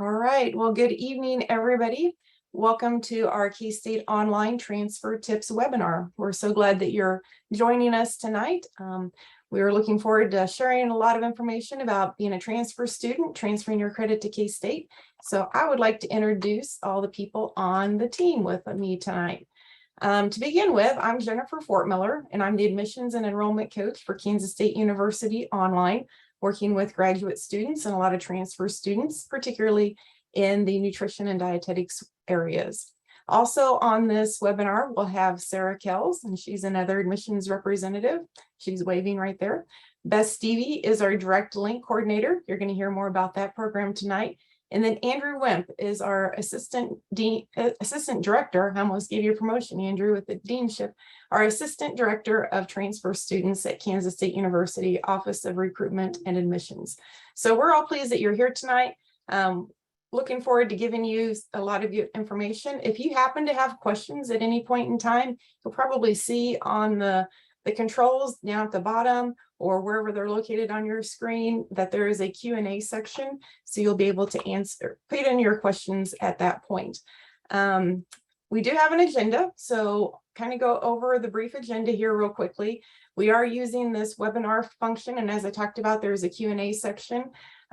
All right, well, good evening, everybody. Welcome to our K-State Online Transfer Tips webinar. We're so glad that you're joining us tonight. We are looking forward to sharing a lot of information about being a transfer student, transferring your credit to K-State. So I would like to introduce all the people on the team with me tonight. To begin with, I'm Jennifer Fortmiller, and I'm the admissions and enrollment coach for Kansas State University Online, working with graduate students and a lot of transfer students, particularly in the nutrition and dietetics areas. Also on this webinar, we'll have Sarah Kells, and she's another admissions representative. She's waving right there. Beth Stevie is our direct link coordinator. You're going to hear more about that program tonight. And then Andrew Wimp is our assistant director. I almost gave you a promotion, Andrew, with the deanship. Our assistant director of transfer students at Kansas State University Office of Recruitment and Admissions. So we're all pleased that you're here tonight. Looking forward to giving you a lot of information. If you happen to have questions at any point in time, you'll probably see on the controls down at the bottom or wherever they're located on your screen that there is a Q&A section. So you'll be able to put in your questions at that point. We do have an agenda, so kind of go over the brief agenda here real quickly. We are using this webinar function, and as I talked about, there's a Q&A section.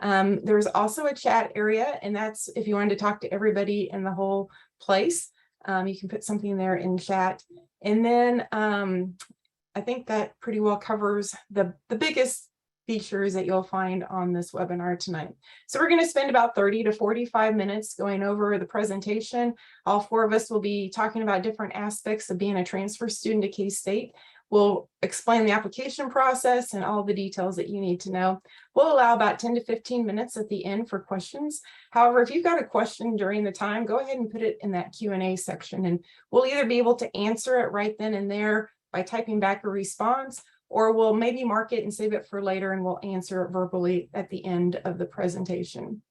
There's also a chat area, and that's if you wanted to talk to everybody in the whole place. You can put something there in chat. And then I think that pretty well covers the biggest features that you'll find on this webinar tonight. So we're going to spend about 30 to 45 minutes going over the presentation. All four of us will be talking about different aspects of being a transfer student at K-State. We'll explain the application process and all the details that you need to know. We'll allow about 10 to 15 minutes at the end for questions. However, if you've got a question during the time, go ahead and put it in that Q&A section, and we'll either be able to answer it right then and there by typing back a response, or we'll maybe mark it and save it for later and we'll answer it verbally at the end of the presentation.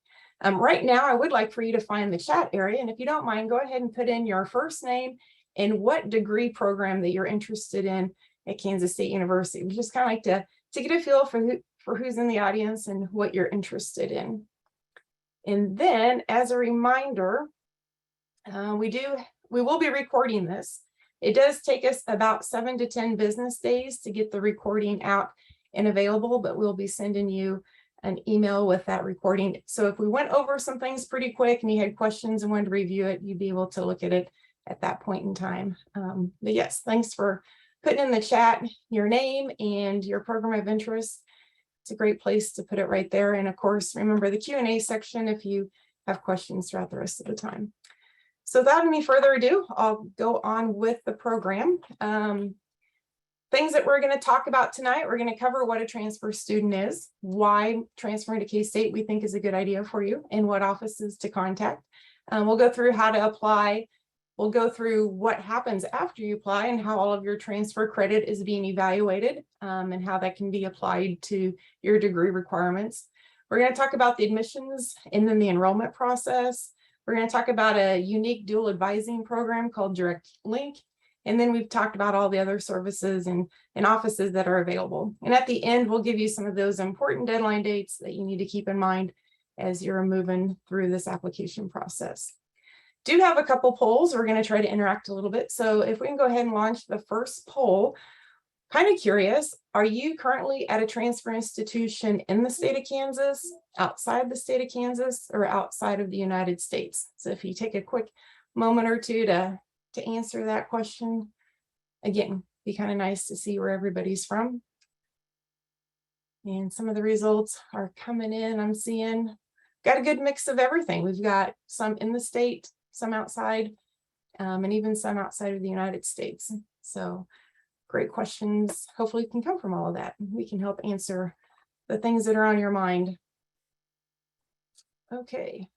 Right now, I would like for you to find the chat area, and if you don't mind, go ahead and put in your first name and what degree program that you're interested in at Kansas State University. We just kind of like to get a feel for who's in the audience and what you're interested in. And then as a reminder, we will be recording this. It does take us about 7 to 10 business days to get the recording out and available, but we'll be sending you an email with that recording. So if we went over some things pretty quick and you had questions and wanted to review it, you'd be able to look at it at that point in time. But yes, thanks for putting in the chat your name and your program of interest. It's a great place to put it right there. And of course, remember the Q&A section if you have questions throughout the rest of the time. So without any further ado, I'll go on with the program. Things that we're going to talk about tonight, we're going to cover what a transfer student is, why transferring to K-State we think is a good idea for you, and what offices to contact. We'll go through how to apply. We'll go through what happens after you apply and how all of your transfer credit is being evaluated, and how that can be applied to your degree requirements. We're going to talk about the admissions and then the enrollment process. We're going to talk about a unique dual advising program called Direct Link. And then we've talked about all the other services and offices that are available. And at the end, we'll give you some of those important deadline dates that you need to keep in mind as you're moving through this application process. Do have a couple polls. We're going to try to interact a little bit. So if we can go ahead and launch the first poll. Kind of curious, are you currently at a transfer institution in the state of Kansas, outside the state of Kansas, or outside of the United States? So if you take a quick moment or two to answer that question, again, be kind of nice to see where everybody's from. And some of the results are coming in. I'm seeing got a good mix of everything. We've got some in the state, some outside, and even some outside of the United States. So great questions. Hopefully can come from all of that. We can help answer the things that are on your mind. Okay.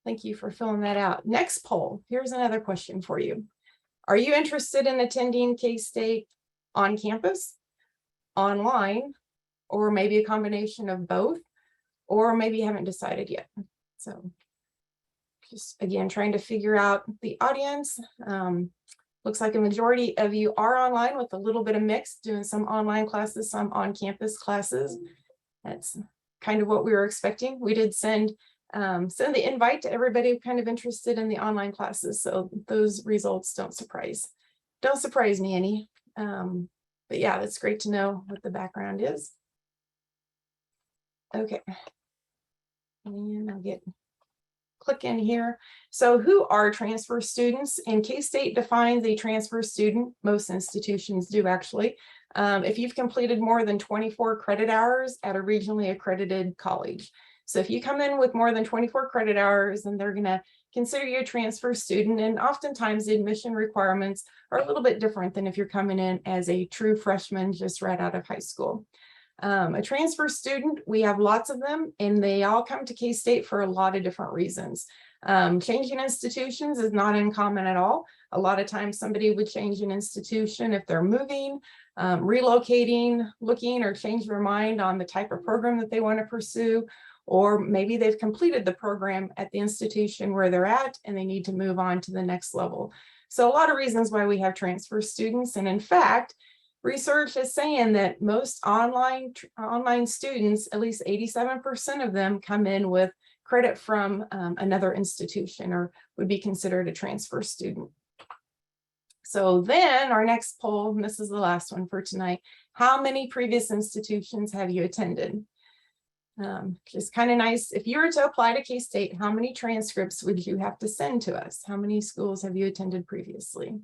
Thank you for filling that out. Next poll. Here's another question for you. Are you interested in attending K-State on campus, online, or maybe a combination of both, or maybe you haven't decided yet? So just again, trying to figure out the audience. Looks like a majority of you are online with a little bit of mix, doing some online classes, some on-campus classes. That's kind of what we were expecting. We did send send the invite to everybody kind of interested in the online classes. So those results don't surprise me any. But yeah, that's great to know what the background is. Okay. And I'll click in here. So who are transfer students? And K-State defines a transfer student. Most institutions do actually. If you've completed more than 24 credit hours at a regionally accredited college. So if you come in with more than 24 credit hours, then they're going to consider you a transfer student. And oftentimes the admission requirements are a little bit different than if you're coming in as a true freshman just right out of high school. A transfer student, we have lots of them, and they all come to K-State for a lot of different reasons. Changing institutions is not uncommon at all. A lot of times somebody would change an institution if they're moving, relocating, looking, or change their mind on the type of program that they want to pursue, or maybe they've completed the program at the institution where they're at and they need to move on to the next level. So a lot of reasons why we have transfer students. And in fact, research is saying that most online students, at least 87% of them, come in with credit from another institution or would be considered a transfer student. So then our next poll, and this is the last one for tonight, how many previous institutions have you attended? Just kind of nice. If you were to apply to K-State, how many transcripts would you have to send to us? How many schools have you attended previously?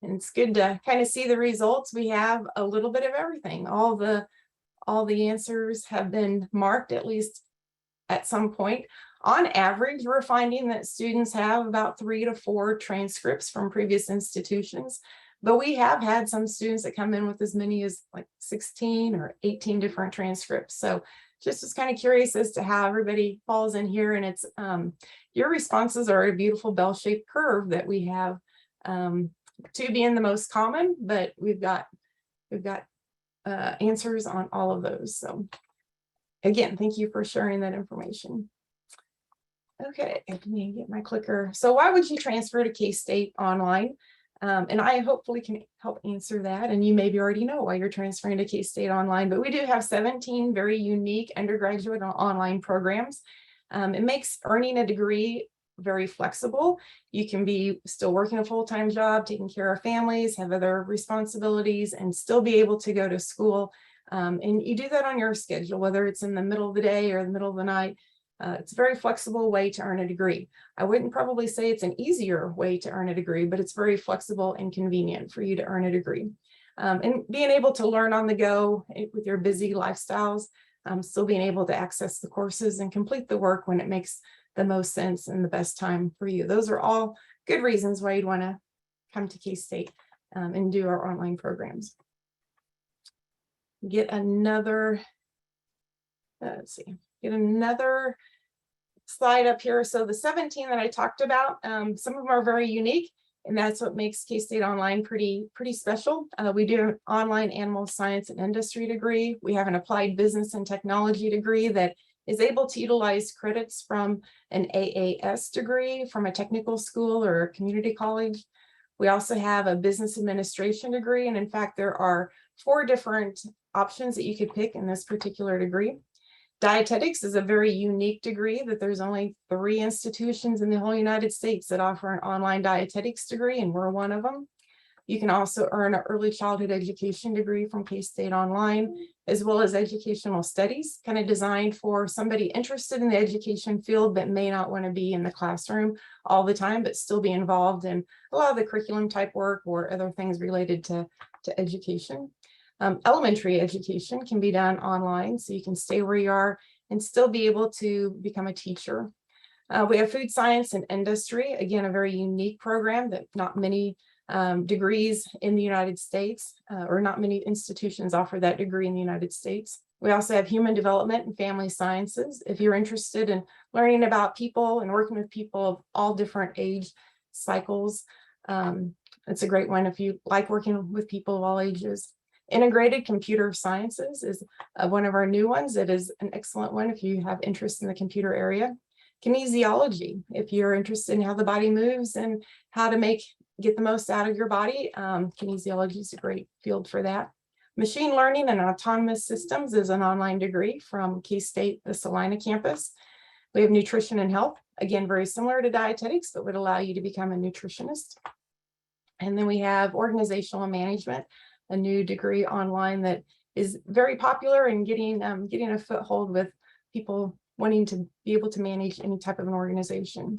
And it's good to kind of see the results. We have a little bit of everything. All the answers have been marked at least at some point. On average, we're finding that students have about 3 to 4 transcripts from previous institutions, but we have had some students that come in with as many as like 16 or 18 different transcripts. So just was kind of curious as to how everybody falls in here, and it's your responses are a beautiful bell-shaped curve that we have. 2 being the most common, but we've got answers on all of those. So again, thank you for sharing that information. Okay, let me get my clicker. So why would you transfer to K-State online? And I hopefully can help answer that. And you maybe already know why you're transferring to K-State online, but we do have 17 very unique undergraduate online programs. It makes earning a degree very flexible. You can be still working a full-time job, taking care of families, have other responsibilities, and still be able to go to school. And you do that on your schedule, whether it's in the middle of the day or the middle of the night. It's a very flexible way to earn a degree. I wouldn't probably say it's an easier way to earn a degree, but it's very flexible and convenient for you to earn a degree. And being able to learn on the go with your busy lifestyles, still being able to access the courses and complete the work when it makes the most sense and the best time for you. Those are all good reasons why you'd want to come to K-State and do our online programs. Get another, let's see, get another slide up here. So the 17 that I talked about, some of them are very unique, and that's what makes K-State Online pretty special. We do an online animal science and industry degree. We have an applied business and technology degree that is able to utilize credits from an AAS degree from a technical school or a community college. We also have a business administration degree, and in fact, there are 4 different options that you could pick in this particular degree. Dietetics is a very unique degree that there's only 3 institutions in the whole United States that offer an online dietetics degree, and we're one of them. You can also earn an early childhood education degree from K-State Online, as well as educational studies, kind of designed for somebody interested in the education field but may not want to be in the classroom all the time, but still be involved in a lot of the curriculum type work or other things related to education. Elementary education can be done online, so you can stay where you are and still be able to become a teacher. We have food science and industry, again, a very unique program that not many degrees in the United States, or not many institutions offer that degree in the United States. We also have human development and family sciences. If you're interested in learning about people and working with people of all different age cycles, it's a great one if you like working with people of all ages. Integrated computer sciences is one of our new ones. It is an excellent one if you have interest in the computer area. Kinesiology, if you're interested in how the body moves and how to get the most out of your body, kinesiology is a great field for that. Machine Learning and Autonomous Systems is an online degree from K-State, the Salina campus. We have Nutrition and Health, again, very similar to dietetics, but would allow you to become a nutritionist. And then we have Organizational Management, a new degree online that is very popular and getting a foothold with people wanting to be able to manage any type of an organization.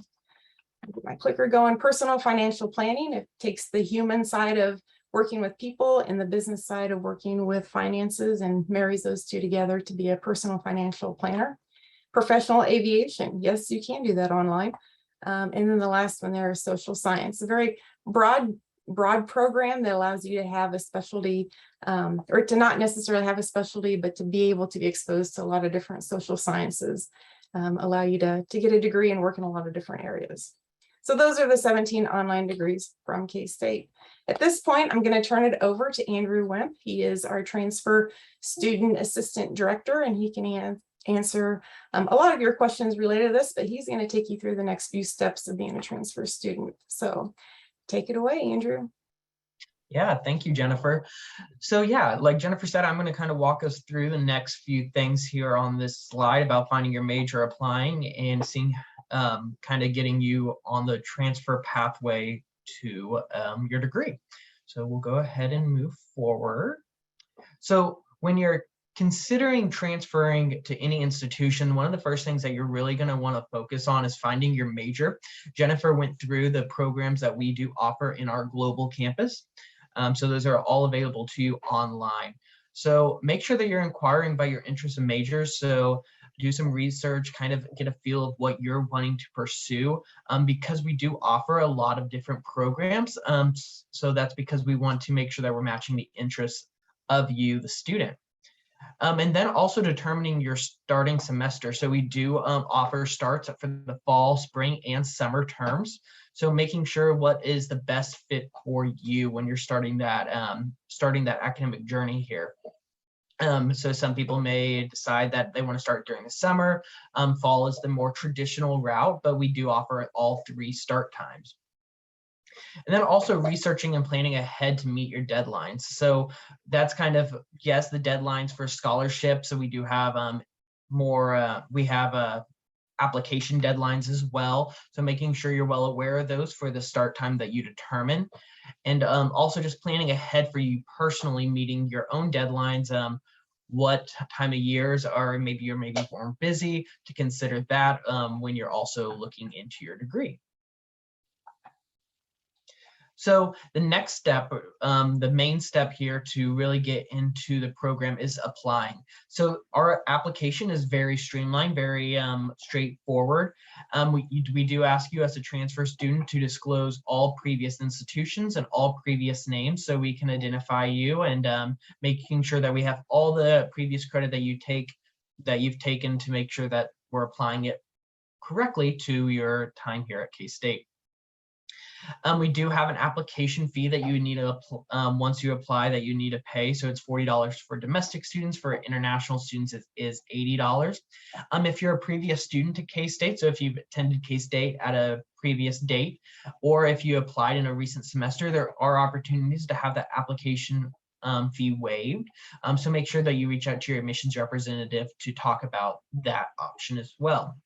Get my clicker going. Personal Financial Planning. It takes the human side of working with people and the business side of working with finances and marries those two together to be a personal financial planner. Professional Aviation. Yes, you can do that online. And then the last one there is Social Science. A very broad program that allows you to have a specialty, or to not necessarily have a specialty, but to be able to be exposed to a lot of different social sciences, allow you to get a degree and work in a lot of different areas. So those are the 17 online degrees from K-State. At this point, I'm going to turn it over to Andrew Wemp. He is our Transfer Student Assistant Director, and he can answer a lot of your questions related to this, but he's going to take you through the next few steps of being a transfer student. So take it away, Andrew. Yeah, thank you, Jennifer. So yeah, like Jennifer said, I'm going to kind of walk us through the next few things here on this slide about finding your major, applying, and seeing kind of getting you on the transfer pathway to your degree. So we'll go ahead and move forward. So when you're considering transferring to any institution, one of the first things that you're really going to want to focus on is finding your major. Jennifer went through the programs that we do offer in our global campus. So those are all available to you online. So make sure that you're inquiring about your interests and majors. So do some research, kind of get a feel of what you're wanting to pursue, because we do offer a lot of different programs. So that's because we want to make sure that we're matching the interests of you, the student. And then also determining your starting semester. So we do offer starts for the fall, spring, and summer terms. So making sure what is the best fit for you when you're starting that academic journey here. So some people may decide that they want to start during the summer. Fall is the more traditional route, but we do offer all 3 start times. And then also researching and planning ahead to meet your deadlines. So that's kind of, yes, the deadlines for scholarships. So we do have application deadlines as well. So making sure you're well aware of those for the start time that you determine. And also just planning ahead for you personally, meeting your own deadlines. What time of years are you're more busy, to consider that when you're also looking into your degree. So the next step, the main step here to really get into the program is applying. So our application is very streamlined, very straightforward. We do ask you as a transfer student to disclose all previous institutions and all previous names so we can identify you, and making sure that we have all the previous credit that you've taken to make sure that we're applying it correctly to your time here at K-State. We do have an application fee that you need to, once you apply, that you need to pay. So it's $40 for domestic students. For international students, it is $80. If you're a previous student to K-State, so if you've attended K-State at a previous date, or if you applied in a recent semester, there are opportunities to have that application fee waived. So make sure that you reach out to your admissions representative to talk about that option as well.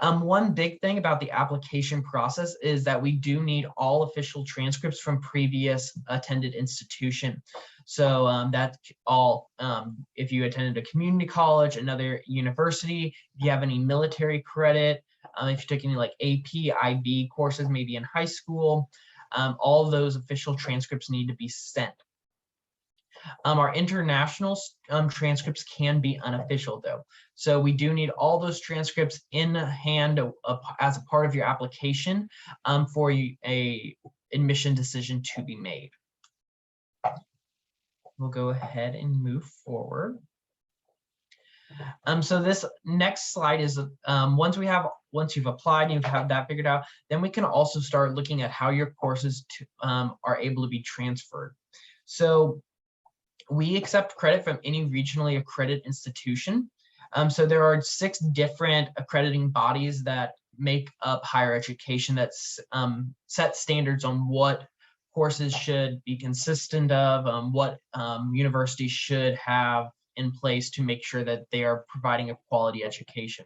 One big thing about the application process is that we do need all official transcripts from previous attended institution. So that's all, if you attended a community college, another university, if you have any military credit, if you took any like AP, IB courses, maybe in high school, all of those official transcripts need to be sent. Our international transcripts can be unofficial though. So we do need all those transcripts in hand as a part of your application for a admission decision to be made. We'll go ahead and move forward. So this next slide is once you've applied and you have that figured out, then we can also start looking at how your courses are able to be transferred. So we accept credit from any regionally accredited institution. So there are 6 different accrediting bodies that make up higher education that set standards on what courses should be consistent of, what universities should have in place to make sure that they are providing a quality education.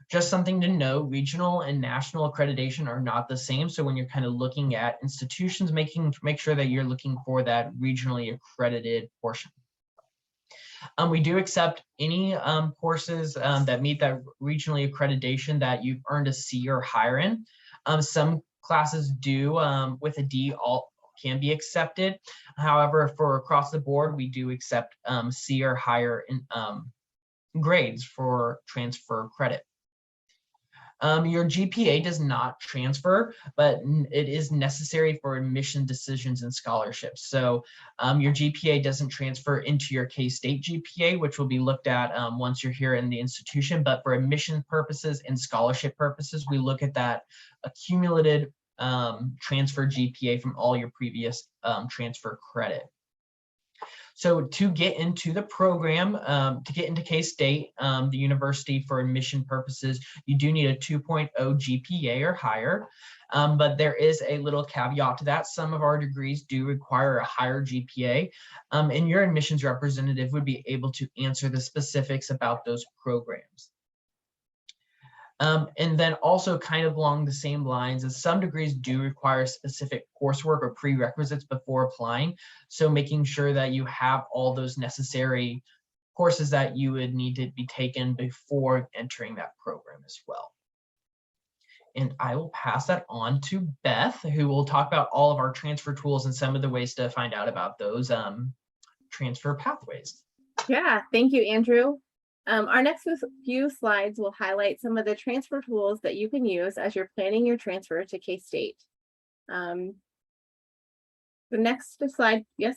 Just something to know, regional and national accreditation are not the same. So when you're kind of looking at institutions, make sure that you're looking for that regionally accredited portion. We do accept any courses that meet that regionally accreditation that you've earned a C or higher in. Some classes do with a D all can be accepted. However, for across the board, we do accept C or higher in grades for transfer credit. Your GPA does not transfer, but it is necessary for admission decisions and scholarships. So your GPA doesn't transfer into your K-State GPA, which will be looked at once you're here in the institution. But for admission purposes and scholarship purposes, we look at that accumulated transfer GPA from all your previous transfer credit. So to get into the program, to get into K-State, the university for admission purposes, you do need a 2.0 GPA or higher. But there is a little caveat to that. Some of our degrees do require a higher GPA, and your admissions representative would be able to answer the specifics about those programs. And then also kind of along the same lines, as some degrees do require specific coursework or prerequisites before applying. So making sure that you have all those necessary courses that you would need to be taken before entering that program as well. And I will pass that on to Beth, who will talk about all of our transfer tools and some of the ways to find out about those transfer pathways. Yeah, thank you, Andrew. Our next few slides will highlight some of the transfer tools that you can use as you're planning your transfer to K-State. The next slide, yes.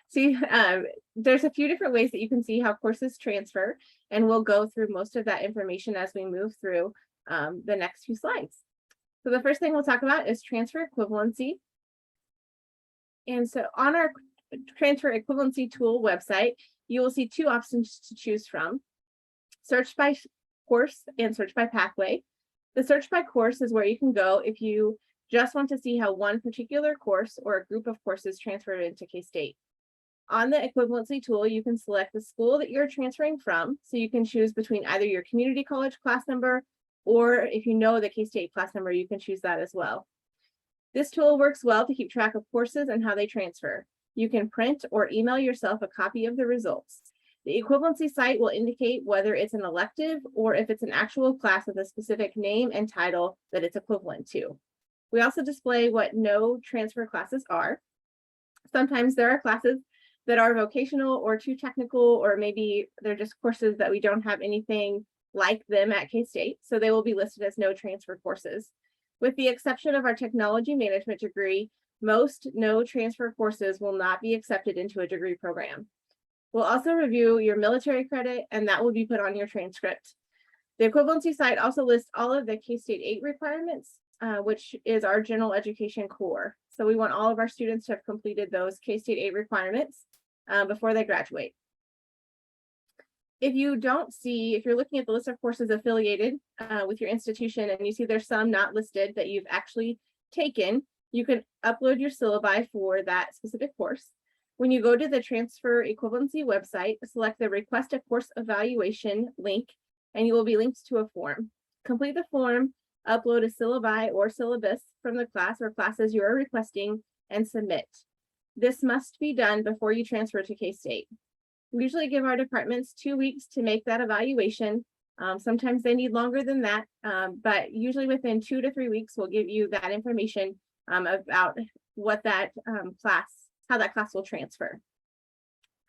See, there's a few different ways that you can see how courses transfer, and we'll go through most of that information as we move through the next few slides. So the first thing we'll talk about is transfer equivalency. And so on our transfer equivalency tool website, you will see two options to choose from: search by course and search by pathway. The search by course is where you can go if you just want to see how one particular course or a group of courses transferred into K-State. On the equivalency tool, you can select the school that you're transferring from, so you can choose between either your community college class number, or if you know the K-State class number, you can choose that as well. This tool works well to keep track of courses and how they transfer. You can print or email yourself a copy of the results. The equivalency site will indicate whether it's an elective or if it's an actual class with a specific name and title that it's equivalent to. We also display what no transfer classes are. Sometimes there are classes that are vocational or too technical, or maybe they're just courses that we don't have anything like them at K-State, so they will be listed as no transfer courses. With the exception of our technology management degree, most no transfer courses will not be accepted into a degree program. We'll also review your military credit, and that will be put on your transcript. The equivalency site also lists all of the K-State 8 requirements, which is our general education core. So we want all of our students to have completed those K-State 8 requirements before they graduate. If you don't see, if you're looking at the list of courses affiliated with your institution and you see there's some not listed that you've actually taken, you can upload your syllabi for that specific course. When you go to the transfer equivalency website, select the request a course evaluation link, and you will be linked to a form. Complete the form, upload a syllabi or syllabus from the class or classes you are requesting, and submit. This must be done before you transfer to K-State. We usually give our departments 2 weeks to make that evaluation. Sometimes they need longer than that, but usually within 2 to 3 weeks, we'll give you that information about what that how that class will transfer.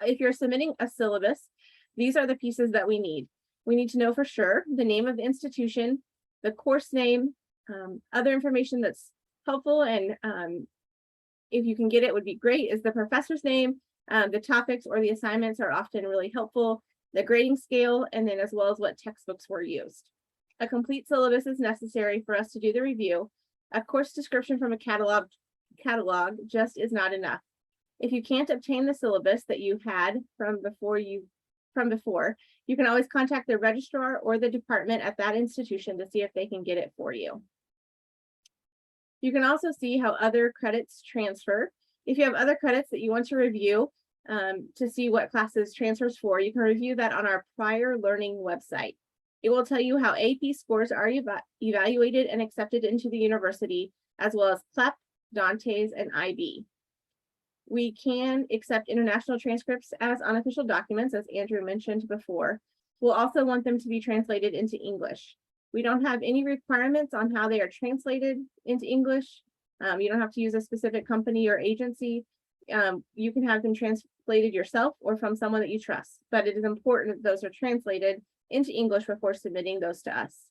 If you're submitting a syllabus, these are the pieces that we need. We need to know for sure the name of the institution, the course name, other information that's helpful, and if you can get it would be great, is the professor's name. The topics or the assignments are often really helpful, the grading scale, and then as well as what textbooks were used. A complete syllabus is necessary for us to do the review. A course description from a catalog just is not enough. If you can't obtain the syllabus that you had from before, you can always contact the registrar or the department at that institution to see if they can get it for you. You can also see how other credits transfer. If you have other credits that you want to review to see what classes transfers for, you can review that on our prior learning website. It will tell you how AP scores are evaluated and accepted into the university, as well as CLEP, Dante's, and IB. We can accept international transcripts as unofficial documents, as Andrew mentioned before. We'll also want them to be translated into English. We don't have any requirements on how they are translated into English. You don't have to use a specific company or agency. You can have them translated yourself or from someone that you trust, but it is important that those are translated into English before submitting those to us.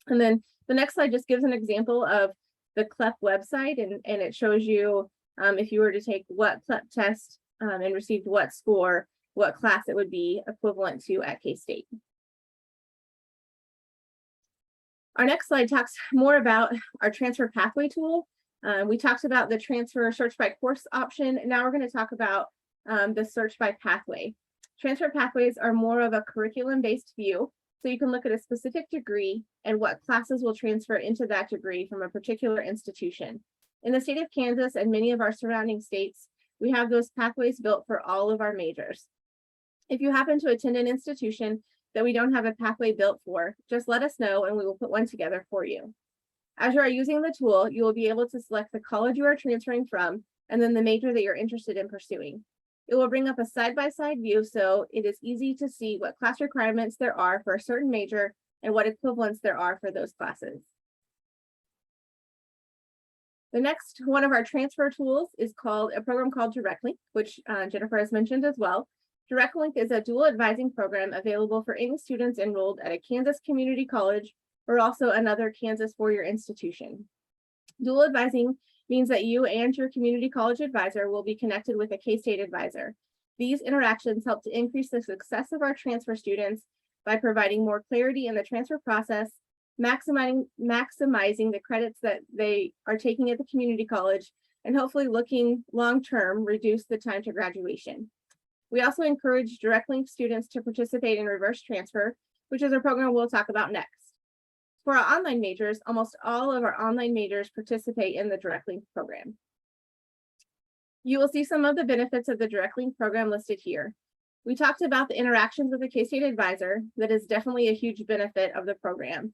And then the next slide just gives an example of the CLEP website, and it shows you if you were to take what CLEP test and received what score, what class it would be equivalent to at K-State. Our next slide talks more about our transfer pathway tool. We talked about the transfer search by course option. Now we're going to talk about the search by pathway. Transfer pathways are more of a curriculum-based view, so you can look at a specific degree and what classes will transfer into that degree from a particular institution. In the state of Kansas and many of our surrounding states, we have those pathways built for all of our majors. If you happen to attend an institution that we don't have a pathway built for, just let us know and we will put one together for you. As you are using the tool, you will be able to select the college you are transferring from and then the major that you're interested in pursuing. It will bring up a side-by-side view, so it is easy to see what class requirements there are for a certain major and what equivalents there are for those classes. The next one of our transfer tools is a program called DirectLink, which Jennifer has mentioned as well. DirectLink is a dual advising program available for any students enrolled at a Kansas community college or also another Kansas four-year institution. Dual advising means that you and your community college advisor will be connected with a K-State advisor. These interactions help to increase the success of our transfer students by providing more clarity in the transfer process, maximizing the credits that they are taking at the community college, and hopefully looking long-term, reduce the time to graduation. We also encourage DirectLink students to participate in reverse transfer, which is a program we'll talk about next. For our online majors, almost all of our online majors participate in the DirectLink program. You will see some of the benefits of the DirectLink program listed here. We talked about the interactions with the K-State advisor. That is definitely a huge benefit of the program.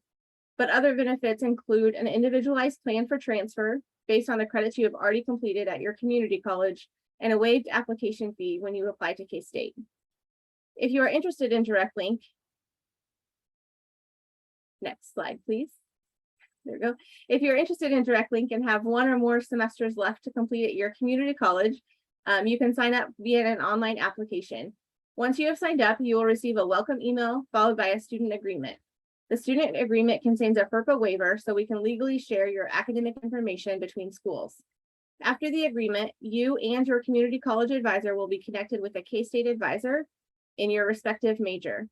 But other benefits include an individualized plan for transfer based on the credits you have already completed at your community college and a waived application fee when you apply to K-State. If you are interested in DirectLink, next slide, please. There we go. If you're interested in DirectLink and have one or more semesters left to complete at your community college, you can sign up via an online application. Once you have signed up, you will receive a welcome email followed by a student agreement. The student agreement contains a FERPA waiver, so we can legally share your academic information between schools. After the agreement, you and your community college advisor will be connected with a K-State advisor in your respective major.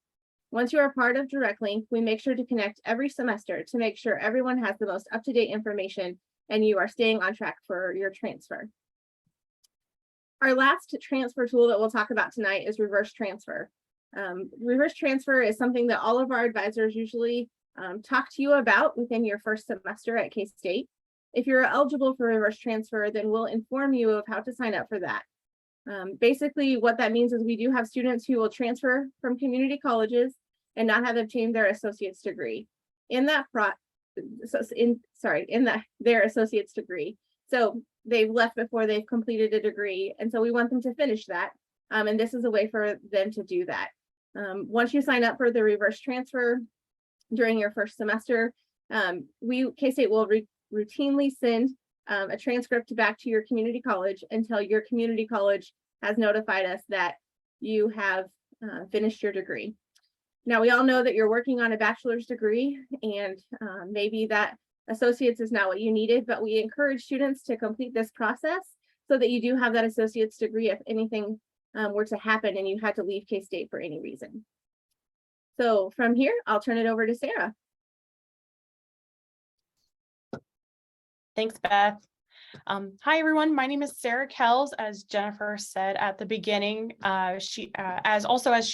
Once you are part of DirectLink, we make sure to connect every semester to make sure everyone has the most up-to-date information and you are staying on track for your transfer. Our last transfer tool that we'll talk about tonight is reverse transfer. Reverse transfer is something that all of our advisors usually talk to you about within your first semester at K-State. If you're eligible for reverse transfer, then we'll inform you of how to sign up for that. Basically, what that means is we do have students who will transfer from community colleges and not have obtained their associate's degree. Their associate's degree. So they've left before they've completed a degree, and so we want them to finish that. And this is a way for them to do that. Once you sign up for the reverse transfer during your first semester, K-State will routinely send a transcript back to your community college until your community college has notified us that you have finished your degree. Now, we all know that you're working on a bachelor's degree, and maybe that associate's is not what you needed, but we encourage students to complete this process so that you do have that associate's degree if anything were to happen and you had to leave K-State for any reason. So from here, I'll turn it over to Sarah. Thanks, Beth. Hi, everyone. My name is Sarah Kells. As Jennifer said at the beginning, as she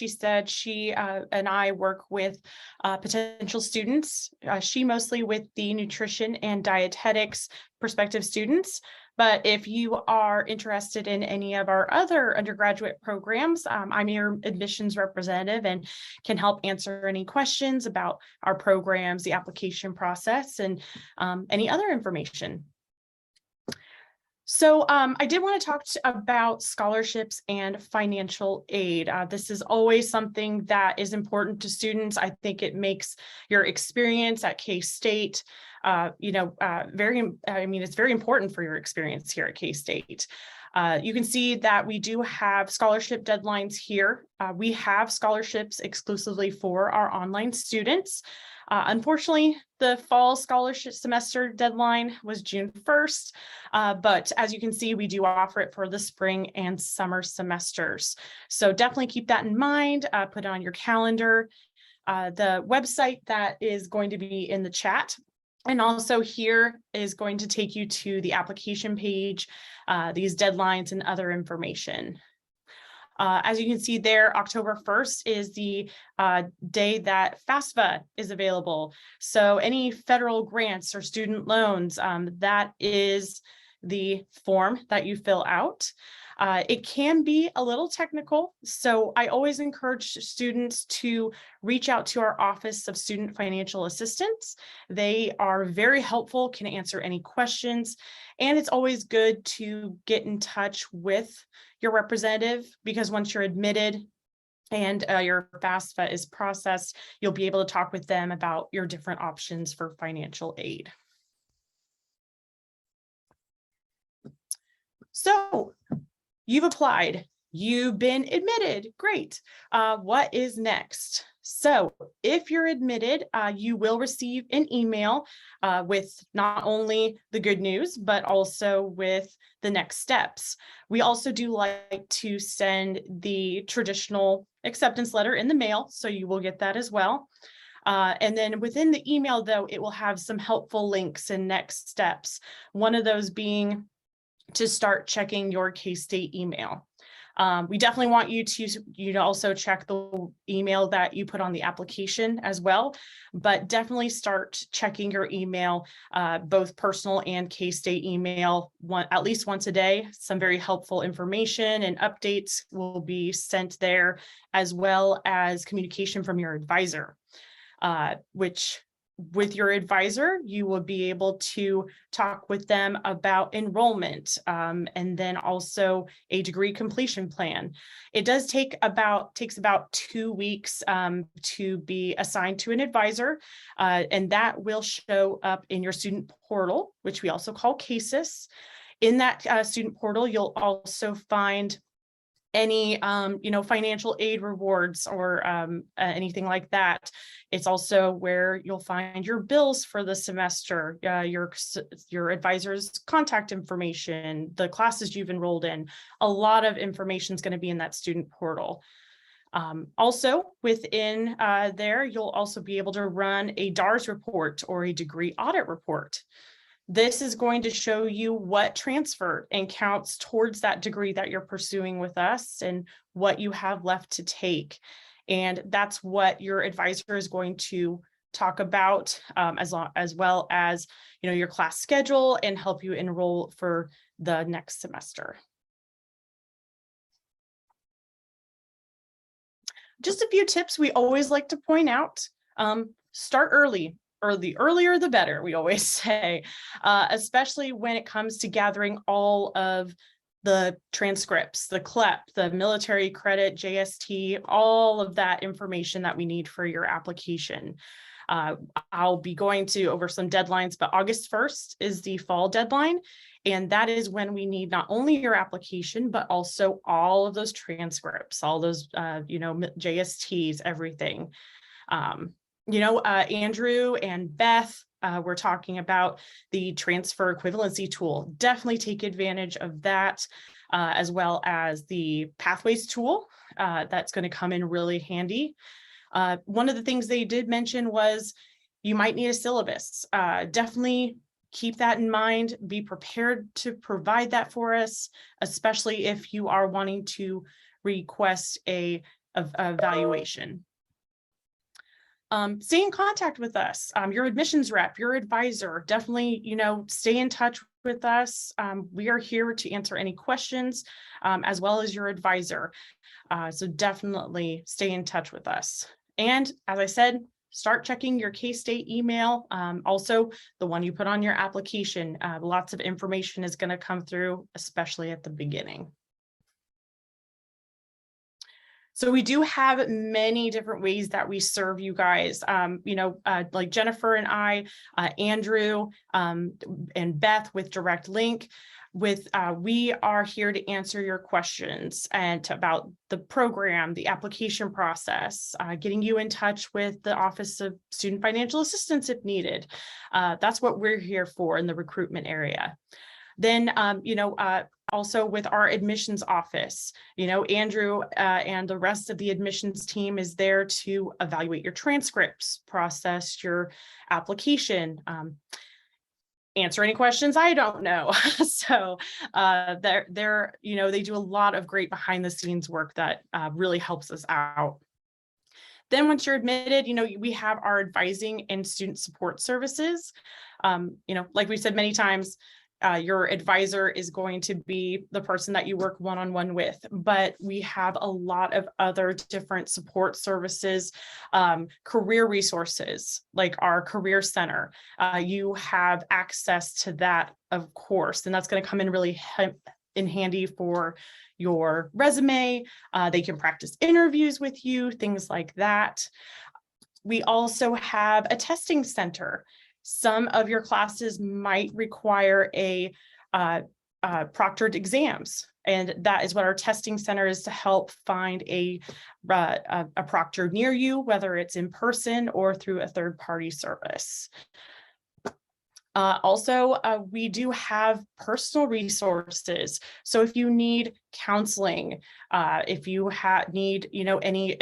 said, she and I work with potential students. She mostly with the nutrition and dietetics prospective students. But if you are interested in any of our other undergraduate programs, I'm your admissions representative and can help answer any questions about our programs, the application process, and any other information. So I did want to talk about scholarships and financial aid. This is always something that is important to students. I think it makes your experience at K-State, it's very important for your experience here at K-State. You can see that we do have scholarship deadlines here. We have scholarships exclusively for our online students. Unfortunately, the fall scholarship semester deadline was June 1st, but as you can see, we do offer it for the spring and summer semesters. So definitely keep that in mind, put it on your calendar. The website that is going to be in the chat and also here is going to take you to the application page, these deadlines and other information. As you can see there, October 1st is the day that FAFSA is available. So any federal grants or student loans, that is the form that you fill out. It can be a little technical, so I always encourage students to reach out to our Office of Student Financial Assistance. They are very helpful, can answer any questions, and it's always good to get in touch with your representative because once you're admitted and your FAFSA is processed, you'll be able to talk with them about your different options for financial aid. So you've applied, you've been admitted, great. What is next? So if you're admitted, you will receive an email with not only the good news, but also with the next steps. We also do like to send the traditional acceptance letter in the mail, so you will get that as well. And then within the email, though, it will have some helpful links and next steps. One of those being to start checking your K-State email. We definitely want you to also check the email that you put on the application as well, but definitely start checking your email, both personal and K-State email, at least once a day. Some very helpful information and updates will be sent there, as well as communication from your advisor, which with your advisor, you will be able to talk with them about enrollment, and then also a degree completion plan. It does takes about 2 weeks to be assigned to an advisor, and that will show up in your student portal, which we also call CASES. In that student portal, you'll also find any financial aid rewards or anything like that. It's also where you'll find your bills for the semester, your advisor's contact information, the classes you've enrolled in. A lot of information is going to be in that student portal. Also within there, you'll also be able to run a DARS report or a degree audit report. This is going to show you what transferred and counts towards that degree that you're pursuing with us and what you have left to take. And that's what your advisor is going to talk about, as well as your class schedule and help you enroll for the next semester. Just a few tips we always like to point out. Start early. The earlier the better, we always say, especially when it comes to gathering all of the transcripts, the CLEP, the military credit, JST, all of that information that we need for your application. I'll be going over some deadlines, but August 1st is the fall deadline. And that is when we need not only your application, but also all of those transcripts, all those, JSTs, everything. Andrew and Beth were talking about the transfer equivalency tool. Definitely take advantage of that, as well as the pathways tool. That's going to come in really handy. One of the things they did mention was you might need a syllabus. Definitely keep that in mind. Be prepared to provide that for us, especially if you are wanting to request a evaluation. Stay in contact with us, your admissions rep, your advisor. Definitely, stay in touch with us. We are here to answer any questions, as well as your advisor. So definitely stay in touch with us. And as I said, start checking your K-State email. Also, the one you put on your application. Lots of information is going to come through, especially at the beginning. So we do have many different ways that we serve you guys. Like Jennifer and I, Andrew, and Beth with Direct Link. We are here to answer your questions and about the program, the application process, getting you in touch with the Office of Student Financial Assistance if needed. That's what we're here for in the recruitment area. Then, also with our admissions office, Andrew and the rest of the admissions team is there to evaluate your transcripts, process your application, answer any questions I don't know. So they do a lot of great behind the scenes work that really helps us out. Then once you're admitted, we have our advising and student support services. Like we said many times, your advisor is going to be the person that you work one-on-one with, but we have a lot of other different support services, career resources, like our career center. You have access to that, of course, and that's going to come in really handy for your resume. They can practice interviews with you, things like that. We also have a testing center. Some of your classes might require a proctored exams, and that is what our testing center is, to help find a proctor near you, whether it's in person or through a third-party service. Also, we do have personal resources. So if you need counseling, if you need, any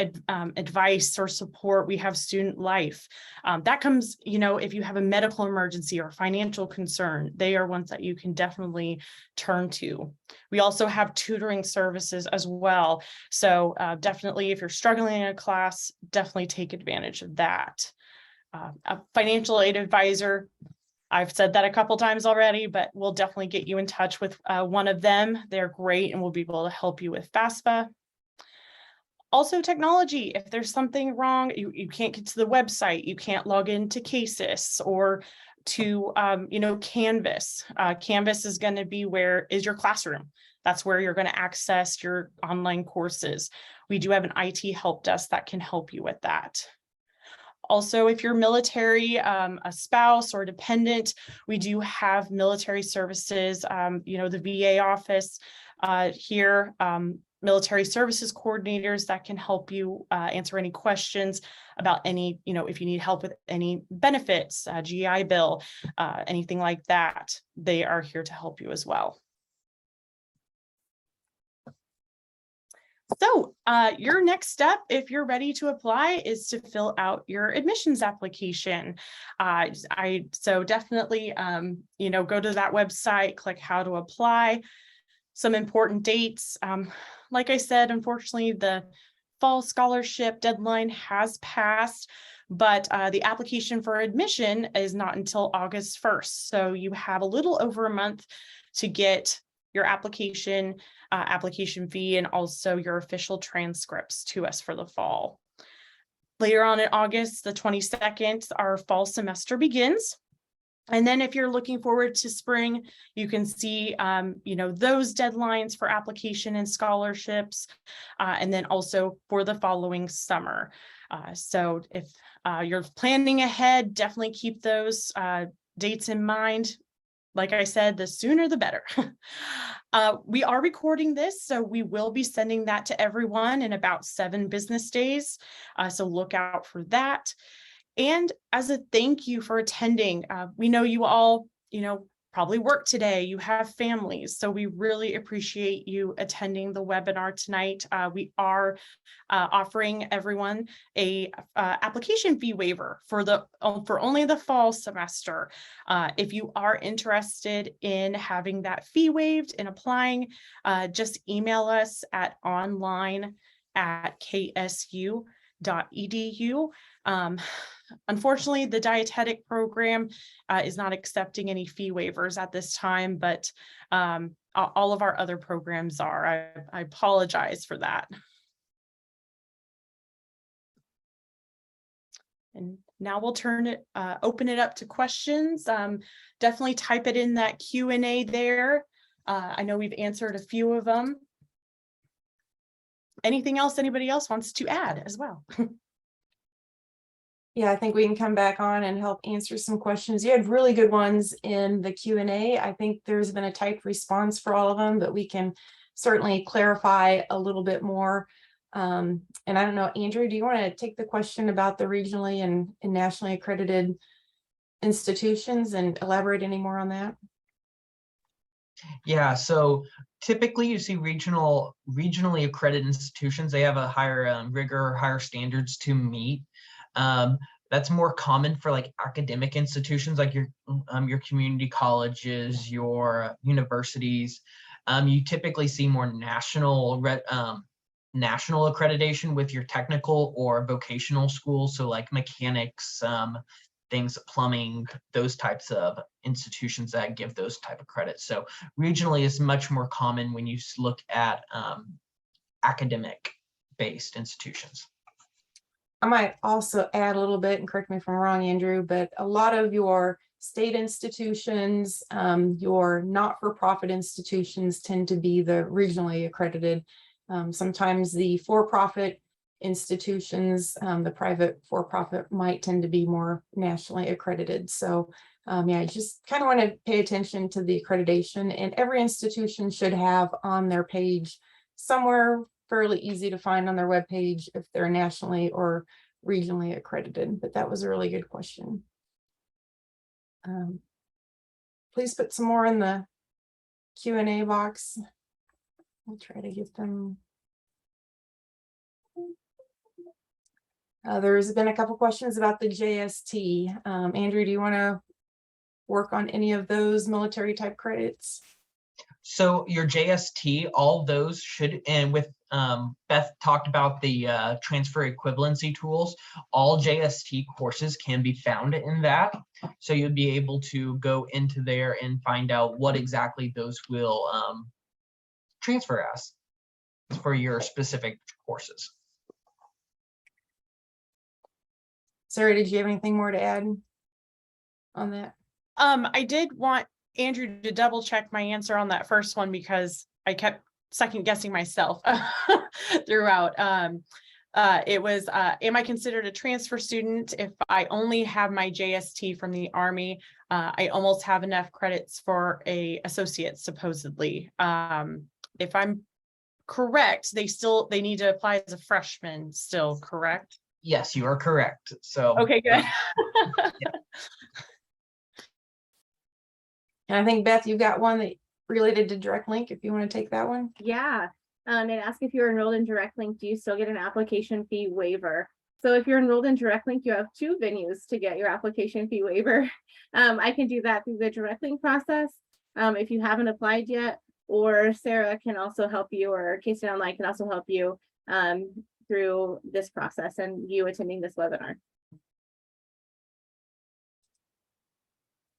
advice or support, we have Student Life. That comes, if you have a medical emergency or financial concern, they are ones that you can definitely turn to. We also have tutoring services as well. So definitely, if you're struggling in a class, definitely take advantage of that. A financial aid advisor, I've said that a couple times already, but we'll definitely get you in touch with one of them. They're great and we'll be able to help you with FAFSA. Also technology, if there's something wrong, you can't get to the website, you can't log into Casis or to, Canvas. Canvas is going to be your classroom. That's where you're going to access your online courses. We do have an IT help desk that can help you with that. Also, if you're military, a spouse or dependent, we do have military services, the VA office here, military services coordinators that can help you answer any questions about any, if you need help with any benefits, GI Bill, anything like that, they are here to help you as well. So your next step, if you're ready to apply, is to fill out your admissions application. So definitely, go to that website, click how to apply. Some important dates. Like I said, unfortunately, the fall scholarship deadline has passed, but the application for admission is not until August 1st. So you have a little over a month to get your application fee, and also your official transcripts to us for the fall. Later on in August, the 22nd, our fall semester begins. And then if you're looking forward to spring, you can see, those deadlines for application and scholarships, and then also for the following summer. So if you're planning ahead, definitely keep those dates in mind. Like I said, the sooner the better. We are recording this, so we will be sending that to everyone in about 7 business days. So look out for that. And as a thank you for attending, we know you all, probably work today, you have families. So we really appreciate you attending the webinar tonight. We are offering everyone a application fee waiver for only the fall semester. If you are interested in having that fee waived and applying, just email us at online@ksu.edu. Unfortunately, the dietetic program is not accepting any fee waivers at this time, but all of our other programs are. I apologize for that. And now we'll open it up to questions. Definitely type it in that Q&A there. I know we've answered a few of them. Anything else anybody else wants to add as well? Yeah, I think we can come back on and help answer some questions. You had really good ones in the Q&A. I think there's been a typed response for all of them, but we can certainly clarify a little bit more. And I don't know, Andrew, do you want to take the question about the regionally and nationally accredited institutions and elaborate any more on that? Yeah, so typically you see regionally accredited institutions, they have a higher rigor, higher standards to meet. That's more common for like academic institutions like your community colleges, your universities. You typically see more national accreditation with your technical or vocational schools, so like mechanics, things, plumbing, those types of institutions that give those type of credits. So regionally is much more common when you look at academic based institutions. I might also add a little bit, and correct me if I'm wrong, Andrew, but a lot of your state institutions, your not-for-profit institutions tend to be the regionally accredited. Sometimes the for-profit institutions, the private for-profit might tend to be more nationally accredited. So yeah, I just kind of want to pay attention to the accreditation, and every institution should have on their page somewhere fairly easy to find on their webpage if they're nationally or regionally accredited. But that was a really good question. Please put some more in the Q&A box. I'll try to get them. There's been a couple questions about the JST. Andrew, do you want to work on any of those military type credits? So your JST, all those should, and with Beth talked about the transfer equivalency tools, all JST courses can be found in that. So you'll be able to go into there and find out what exactly those will transfer as for your specific courses. Sarah, did you have anything more to add on that? I did want Andrew to double check my answer on that first one because I kept second guessing myself throughout. It was, am I considered a transfer student if I only have my JST from the Army? I almost have enough credits for a associate, supposedly. If I'm correct, they need to apply as a freshman still, correct? Yes, you are correct. So okay, good. Yeah. And I think Beth, you got one that related to direct link, if you want to take that one. Yeah. And ask if you're enrolled in direct link, do you still get an application fee waiver? So if you're enrolled in direct link, you have two venues to get your application fee waiver. I can do that through the direct link process if you haven't applied yet, or Sarah can also help you, or K-State Online can also help you through this process and you attending this webinar.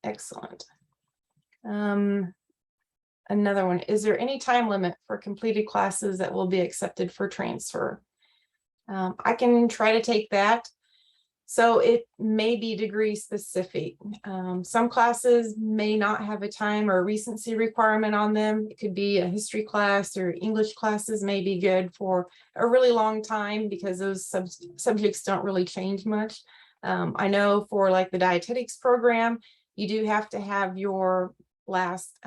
Excellent. Another one, is there any time limit for completed classes that will be accepted for transfer? I can try to take that. So it may be degree specific. Some classes may not have a time or recency requirement on them. It could be a history class, or English classes may be good for a really long time because those subjects don't really change much. I know for like the dietetics program, you do have to have your last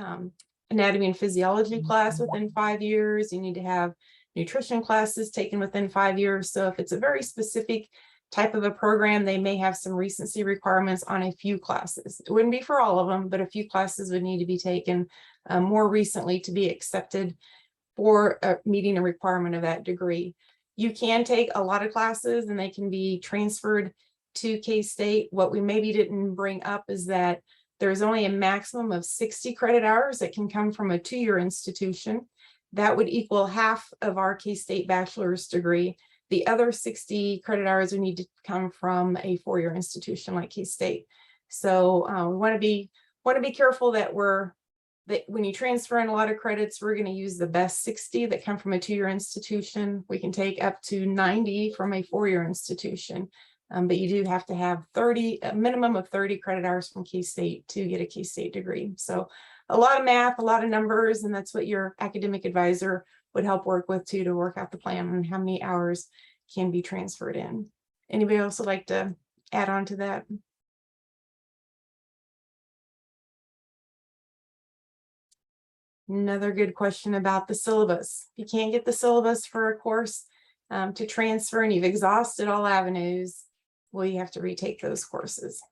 anatomy and physiology class within 5 years. You need to have nutrition classes taken within 5 years. So if it's a very specific type of a program, they may have some recency requirements on a few classes. It wouldn't be for all of them, but a few classes would need to be taken more recently to be accepted for meeting a requirement of that degree. You can take a lot of classes and they can be transferred to K-State. What we maybe didn't bring up is that there's only a maximum of 60 credit hours that can come from a 2-year institution. That would equal half of our K-State bachelor's degree. The other 60 credit hours would need to come from a 4-year institution like K-State. So we want to be careful that when you transfer in a lot of credits, we're going to use the best 60 that come from a 2-year institution. We can take up to 90 from a 4-year institution. But you do have to have a minimum of 30 credit hours from K-State to get a K-State degree. So a lot of math, a lot of numbers, and that's what your academic advisor would help work with too, to work out the plan on how many hours can be transferred in. Anybody else would like to add on to that? Another good question about the syllabus. If you can't get the syllabus for a course to transfer and you've exhausted all avenues, well, you have to retake those courses.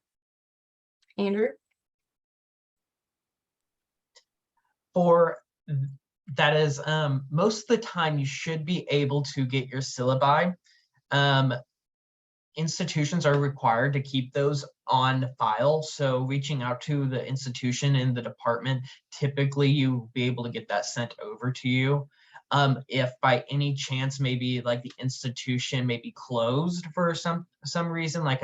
Andrew? That is, most of the time you should be able to get your syllabi. Institutions are required to keep those on file. So reaching out to the institution in the department, typically you'll be able to get that sent over to you. If by any chance, maybe like the institution may be closed for some reason, like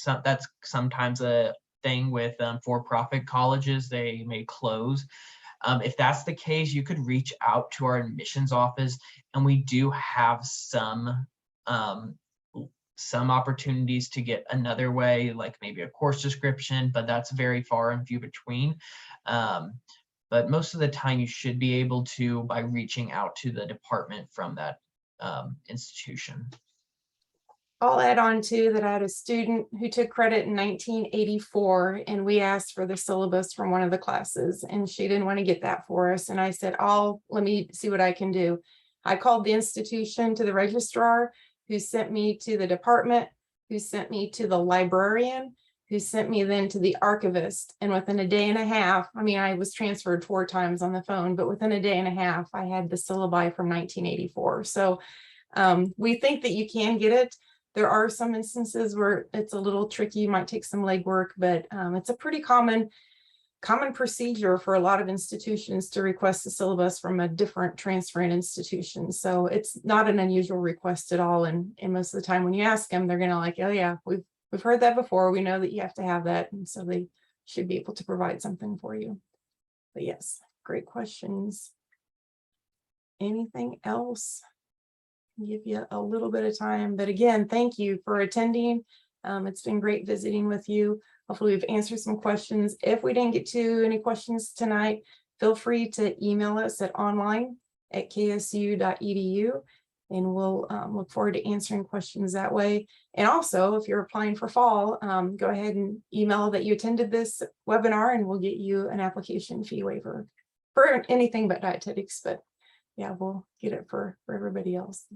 that's sometimes a thing with for-profit colleges, they may close. If that's the case, you could reach out to our admissions office, and we do have some opportunities to get another way, like maybe a course description, but that's very far and few between. But most of the time you should be able to by reaching out to the department from that institution. I'll add on too that I had a student who took credit in 1984, and we asked for the syllabus from one of the classes, and she didn't want to get that for us. And I said, let me see what I can do. I called the institution to the registrar, who sent me to the department, who sent me to the librarian, who sent me then to the archivist. And within a day and a half, I mean, I was transferred 4 times on the phone, but within a day and a half, I had the syllabi from 1984. So we think that you can get it. There are some instances where it's a little tricky, you might take some legwork, but it's a pretty common procedure for a lot of institutions to request the syllabus from a different transferring institution. So it's not an unusual request at all. And most of the time when you ask them, they're gonna like, oh yeah, we've heard that before. We know that you have to have that. And so they should be able to provide something for you. But yes, great questions. Anything else? Give you a little bit of time, but again, thank you for attending. It's been great visiting with you. Hopefully we've answered some questions. If we didn't get to any questions tonight, feel free to email us at online@ksu.edu, and we'll look forward to answering questions that way. And also, if you're applying for fall, go ahead and email that you attended this webinar, and we'll get you an application fee waiver for anything but dietetics. But yeah, we'll get it for everybody else.